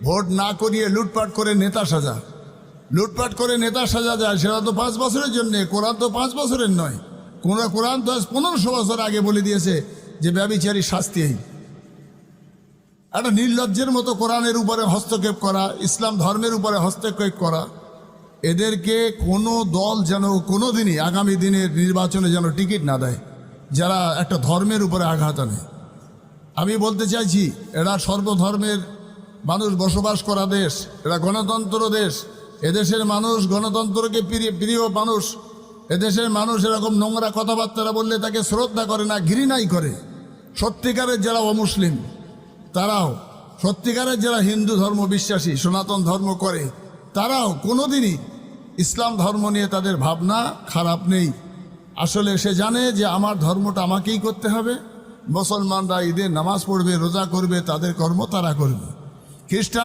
Vote না করিয়ে লুটপাট করে নেতা সাজা, লুটপাট করে নেতা সাজা যায়, সেটা তো 5 বছরের জন্যে। কোরআন তো 5 বছরের নয়, কোরআন তো আজ 1500 বছর আগে বলে দিয়েছে যে ব্যভিচারী শাস্তিহীন। একটা নির্লজ্জের মতো কোরআনের উপরে হস্তক্ষেপ করা, ইসলাম ধর্মের উপরে হস্তক্ষেপ করা, এদেরকে কোনো দল যেন কোনো দিনই আগামী দিনের নির্বাচনে যেন টিকিট না দেয়, যারা একটা ধর্মের উপরে আঘাত আনে। আমি বলতে চাইছি, এরা সর্বধর্মের মানুষ বসবাস করা দেশ, এরা গণতন্ত্র দেশ। এদেশের মানুষ গণতন্ত্রকে প্রিয় মানুষ। এদেশের মানুষ এরকম নোংরা কথাবার্তা বললে তাকে শ্রদ্ধা করে না, ঘৃণাই করে। সত্যিকারের যারা অমুসলিম তারাও, সত্যিকারের যারা হিন্দু ধর্ম বিশ্বাসী, সনাতন ধর্ম করে, তারাও কোনোদিনই ইসলাম ধর্ম নিয়ে তাদের ভাবনা খারাপ নেই। আসলে সে জানে যে আমার ধর্মটা আমাকেই করতে হবে। মুসলমানরা ঈদের নামাজ পড়বে, রোজা করবে, তাদের কর্ম তারা করবে। খ্রিস্টান